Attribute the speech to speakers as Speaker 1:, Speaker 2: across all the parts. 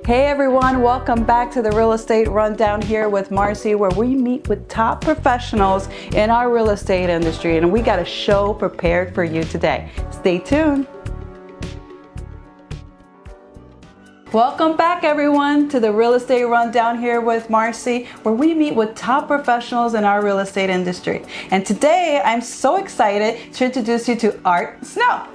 Speaker 1: Hey everyone, welcome back to the Real Estate Rundown here with Marcy, where we meet with top professionals in our real estate industry, and we got a show prepared for you today. Stay tuned. Welcome back everyone to the Real Estate Rundown here with Marcy, where we meet with top professionals in our real estate industry. And today I'm so excited to introduce you to Art Snow.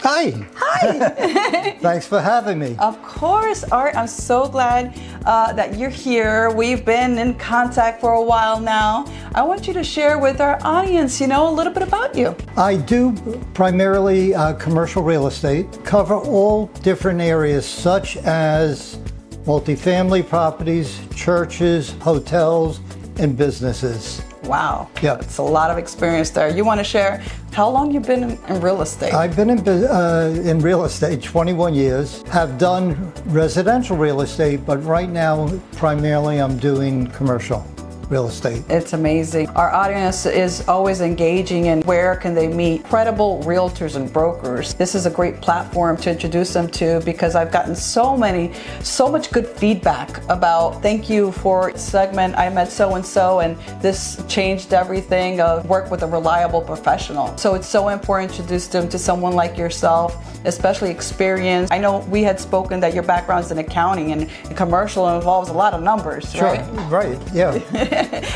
Speaker 2: Hi.
Speaker 1: Hi.
Speaker 2: Thanks for having me.
Speaker 1: Of course, Art. I'm so glad that you're here. We've been in contact for a while now. I want you to share with our audience, a little bit about you.
Speaker 2: I do primarily commercial real estate, cover all different areas such as multifamily properties, churches, hotels, and businesses.
Speaker 1: Wow.
Speaker 2: Yeah.
Speaker 1: It's a lot of experience there. You want to share how long you've been in real estate?
Speaker 2: I've been in real estate 21 years, have done residential real estate, but right now, primarily I'm doing commercial real estate.
Speaker 1: It's amazing. Our audience is always engaging in where can they meet credible realtors and brokers. This is a great platform to introduce them to because I've gotten so much good feedback about thank you for segment. I met so-and-so and this changed everything. Work with a reliable professional. So it's so important to introduce them to someone like yourself, especially experienced. I know we had spoken that your background's in accounting and commercial involves a lot of numbers,
Speaker 2: sure,
Speaker 1: right?
Speaker 2: Right, yeah.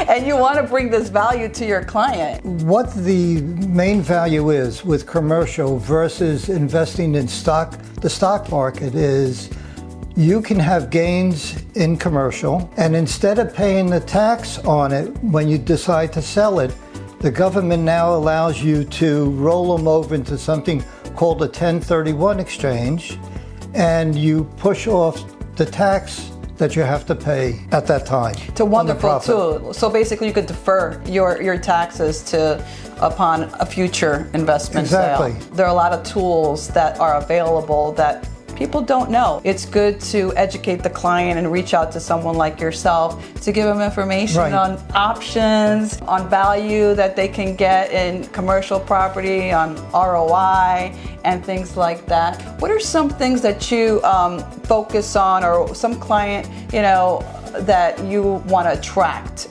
Speaker 1: And you want to bring this value to your client.
Speaker 2: What the main value is with commercial versus investing in the stock market is you can have gains in commercial, and instead of paying the tax on it when you decide to sell it, the government now allows you to roll them over into something called a 1031 exchange, and you push off the tax that you have to pay at that time.
Speaker 1: It's a wonderful tool. So basically you could defer your taxes upon a future investment
Speaker 2: exactly.
Speaker 1: sale. There are a lot of tools that are available that people don't know. It's good to educate the client and reach out to someone like yourself to give them information
Speaker 2: right.
Speaker 1: on options, on value that they can get in commercial property, on ROI, and things like that. What are some things that you focus on, or some client, that you want to attract?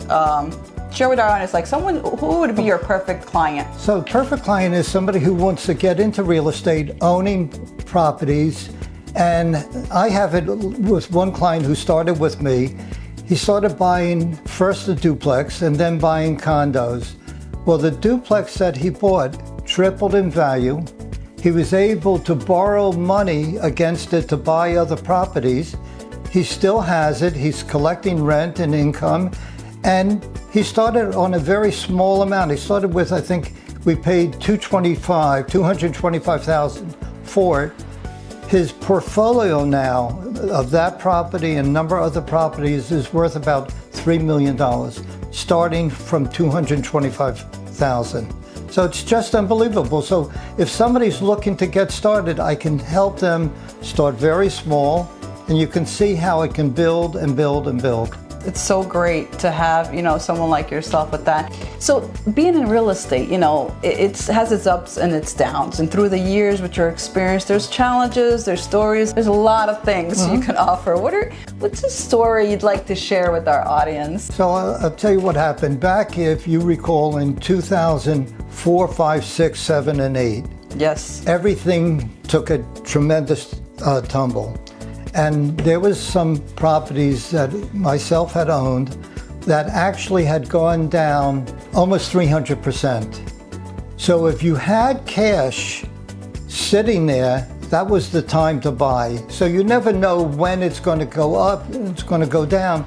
Speaker 1: Share with our audience, like who would be your perfect client?
Speaker 2: So perfect client is somebody who wants to get into real estate, owning properties. And I have it with one client who started with me. He started buying first a duplex and then buying condos. Well, the duplex that he bought tripled in value. He was able to borrow money against it to buy other properties. He still has it. He's collecting rent and income. And he started on a very small amount. He started with, I think, we paid $225,000 for it. His portfolio now of that property and a number of other properties is worth about $3 million, starting from $225,000. So it's just unbelievable. So if somebody's looking to get started, I can help them start very small, and you can see how it can build and build and build.
Speaker 1: It's so great to have, someone like yourself with that. So being in real estate, it has its ups and its downs. And through the years with your experience, there's challenges, there's stories, there's a lot of things you can offer. What's a story you'd like to share with our audience?
Speaker 2: So I'll tell you what happened. Back, if you recall, in 2004, 5, 6, 7, and 8.
Speaker 1: Yes.
Speaker 2: Everything took a tremendous tumble. And there was some properties that myself had owned that actually had gone down almost 300%. So if you had cash sitting there, that was the time to buy. So you never know when it's going to go up, it's going to go down.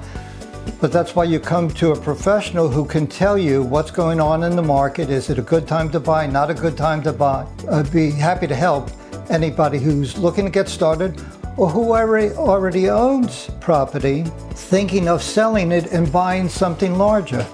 Speaker 2: But that's why you come to a professional who can tell you what's going on in the market. Is it a good time to buy, not a good time to buy? I'd be happy to help anybody who's looking to get started, or who already owns property, thinking of selling it and buying something larger.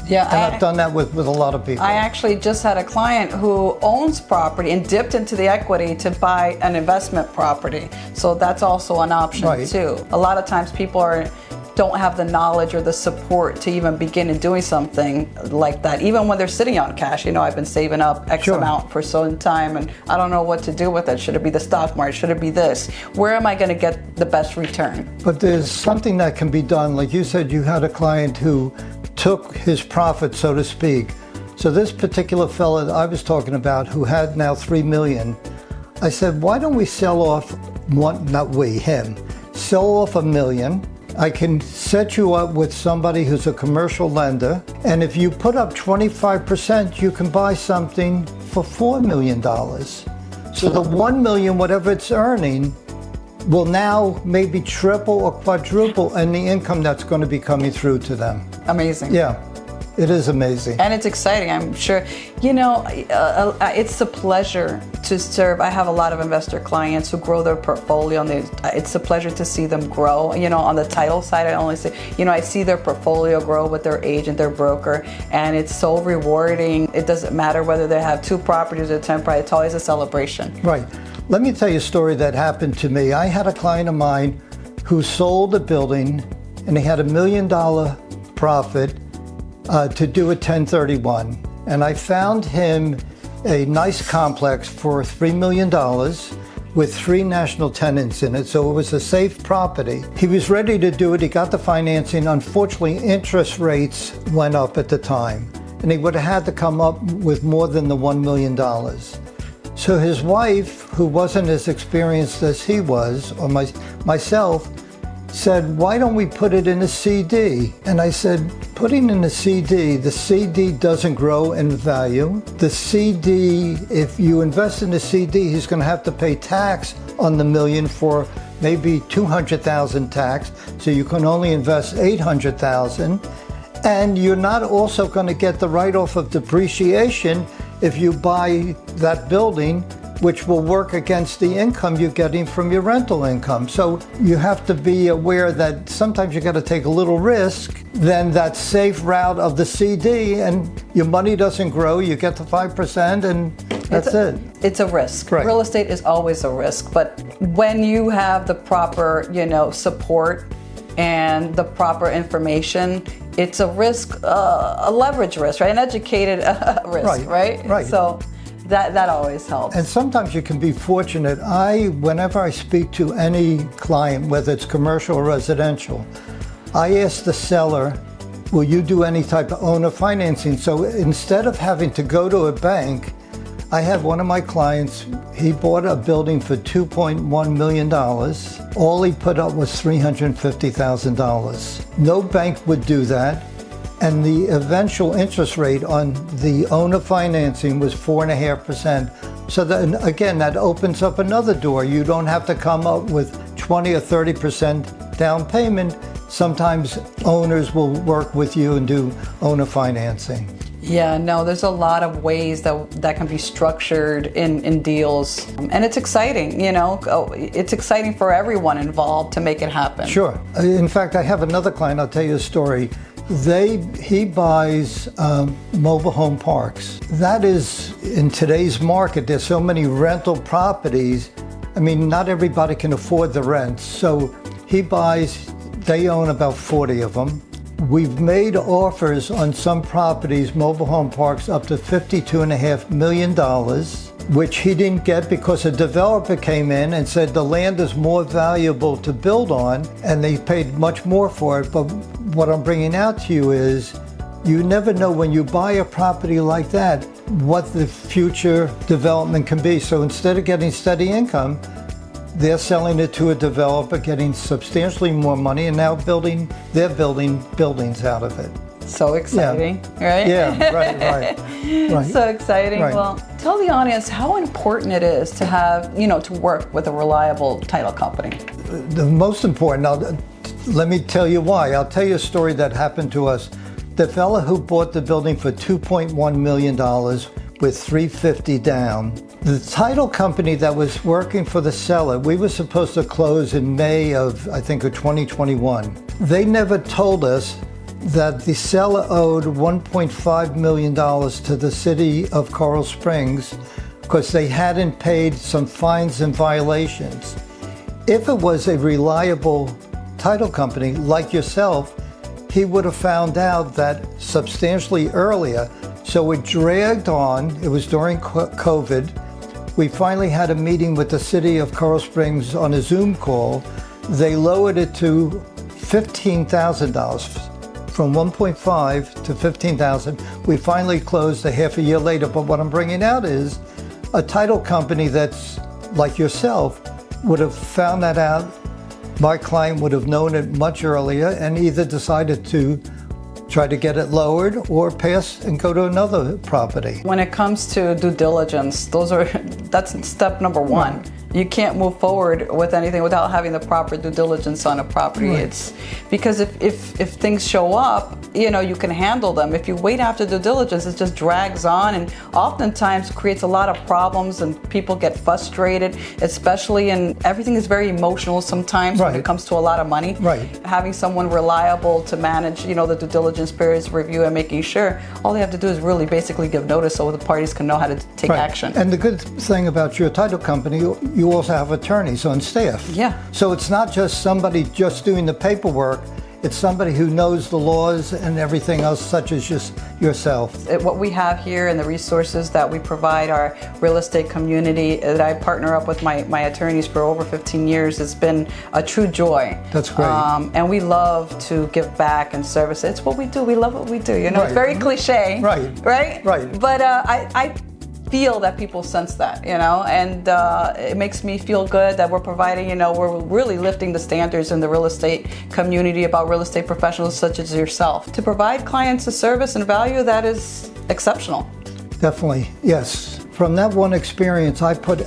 Speaker 1: Yeah,
Speaker 2: and I've done that with a lot of people.
Speaker 1: I actually just had a client who owns property and dipped into the equity to buy an investment property. So that's also an option
Speaker 2: right.
Speaker 1: too. A lot of times people are don't have the knowledge or the support to even begin in doing something like that, even when they're sitting on cash. I've been saving up X amount for some time and I don't know what to do with it. Should it be the stock market? Should it be this? Where am I going to get the best return?
Speaker 2: But there's something that can be done. Like you said, you had a client who took his profit, so to speak. So this particular fella that I was talking about, who had now $3 million, I said, why don't we sell off him, sell off $1 million. I can set you up with somebody who's a commercial lender, and if you put up 25%, you can buy something for $4 million. So the $1 million, whatever it's earning, will now maybe triple or quadruple in the income that's going to be coming through to them.
Speaker 1: Amazing.
Speaker 2: Yeah. It is amazing.
Speaker 1: And it's exciting, I'm sure. It's a pleasure to serve. I have a lot of investor clients who grow their portfolio, and it's a pleasure to see them grow. On the title side, I see their portfolio grow with their agent, their broker, and it's so rewarding. It doesn't matter whether they have 2 properties or 10 properties, it's always a celebration.
Speaker 2: Right. Let me tell you a story that happened to me. I had a client of mine who sold a building, and he had $1 million profit to do a 1031. And I found him a nice complex for $3 million with 3 national tenants in it, so it was a safe property. He was ready to do it, he got the financing. Unfortunately, interest rates went up at the time, and he would have had to come up with more than the $1 million. So his wife, who wasn't as experienced as he was, or myself, said, why don't we put it in a CD? And I said, putting in a CD, the CD doesn't grow in value. The CD, if you invest in a CD, he's going to have to pay tax on the $1 million for maybe $200,000 tax. So you can only invest $800,000. And you're not also going to get the write-off of depreciation if you buy that building, which will work against the income you're getting from your rental income. So you have to be aware that sometimes you got to take a little risk than that safe route of the CD, and your money doesn't grow, you get to 5%, and that's it.
Speaker 1: It's a risk.
Speaker 2: Right.
Speaker 1: Real estate is always a risk, but when you have the proper, support and the proper information, it's a risk, a leverage risk, right? An educated risk, right?
Speaker 2: Right.
Speaker 1: So that always helps.
Speaker 2: And sometimes you can be fortunate. Whenever I speak to any client, whether it's commercial or residential, I ask the seller, will you do any type of owner financing? So instead of having to go to a bank, I have one of my clients, he bought a building for $2.1 million. All he put up was $350,000. No bank would do that. And the eventual interest rate on the owner financing was 4.5%. So then again, that opens up another door. You don't have to come up with 20 or 30% down payment. Sometimes owners will work with you and do owner financing.
Speaker 1: Yeah, no, there's a lot of ways that can be structured in deals. And it's exciting, it's exciting for everyone involved to make it happen.
Speaker 2: Sure. In fact, I have another client, I'll tell you a story. He buys mobile home parks. That is, in today's market, there's so many rental properties. I mean, not everybody can afford the rent. So they own about 40 of them. We've made offers on some properties, mobile home parks, up to $52.5 million, which he didn't get because a developer came in and said the land is more valuable to build on, and they paid much more for it. But what I'm bringing out to you is, you never know when you buy a property like that, what the future development can be. So instead of getting steady income, they're selling it to a developer, getting substantially more money, and now they're building buildings out of it.
Speaker 1: So exciting, right?
Speaker 2: Yeah, right.
Speaker 1: So exciting.
Speaker 2: Right.
Speaker 1: Well, tell the audience how important it is to have, to work with a reliable title company.
Speaker 2: The most important, let me tell you why. I'll tell you a story that happened to us. The fella who bought the building for $2.1 million with $350 down, the title company that was working for the seller, we were supposed to close in May of, I think, of 2021. They never told us that the seller owed $1.5 million to the city of Coral Springs because they hadn't paid some fines and violations. If it was a reliable title company, like yourself, he would have found out that substantially earlier. So it dragged on. It was during COVID. We finally had a meeting with the city of Coral Springs on a Zoom call. They lowered it to $15,000. From 1.5 to 15,000. We finally closed a half a year later. But what I'm bringing out is a title company that's like yourself would have found that out. My client would have known it much earlier and either decided to try to get it lowered or pass and go to another property.
Speaker 1: When it comes to due diligence, that's step number one. Right. You can't move forward with anything without having the proper due diligence on a property. Right. It's because if things show up, you can handle them. If you wait after due diligence, it just drags on and oftentimes creates a lot of problems and people get frustrated, especially, and everything is very emotional sometimes. Right. When it comes to a lot of money.
Speaker 2: Right.
Speaker 1: Having someone reliable to manage, the due diligence periods review and making sure all they have to do is really basically give notice so the parties can know how to take action.
Speaker 2: And the good thing about your title company, you also have attorneys on staff.
Speaker 1: Yeah.
Speaker 2: So it's not just somebody just doing the paperwork. It's somebody who knows the laws and everything else, such as just yourself.
Speaker 1: What we have here and the resources that we provide our real estate community that I partner up with my attorneys for over 15 years, it's been a true joy.
Speaker 2: That's great.
Speaker 1: And we love to give back and service. It's what we do. We love what we do. Right. It's very cliche.
Speaker 2: Right.
Speaker 1: Right?
Speaker 2: Right.
Speaker 1: But I feel that people sense that, and it makes me feel good that we're providing, we're really lifting the standards in the real estate community about real estate professionals such as yourself to provide clients a service and value that is exceptional.
Speaker 2: Definitely, yes. From that one experience, I put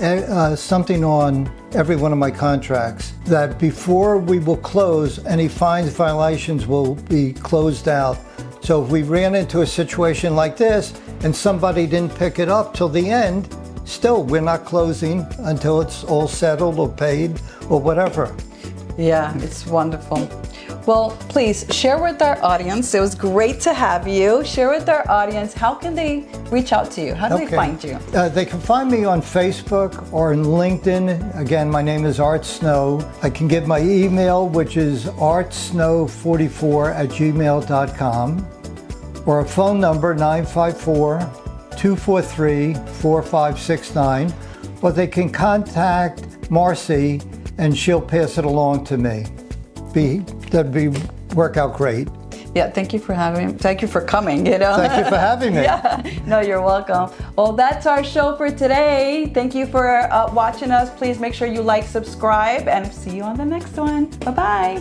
Speaker 2: something on every one of my contracts that before we will close, any fines, violations will be closed out. So if we ran into a situation like this and somebody didn't pick it up till the end, still we're not closing until it's all settled or paid or whatever.
Speaker 1: Yeah, it's wonderful. Well, please share with our audience. It was great to have you. Share with our audience. How can they reach out to you? How do they find you?
Speaker 2: They can find me on Facebook or in LinkedIn. Again, my name is Art Snow. I can give my email, which is artsnow44@gmail.com, or a phone number, 954-243-4569. Or they can contact Marcy and she'll pass it along to me. That'd work out great.
Speaker 1: Yeah, thank you for coming,
Speaker 2: Thank you for having me.
Speaker 1: Yeah, no, you're welcome. Well, that's our show for today. Thank you for watching us. Please make sure you like, subscribe, and see you on the next one. Bye-bye.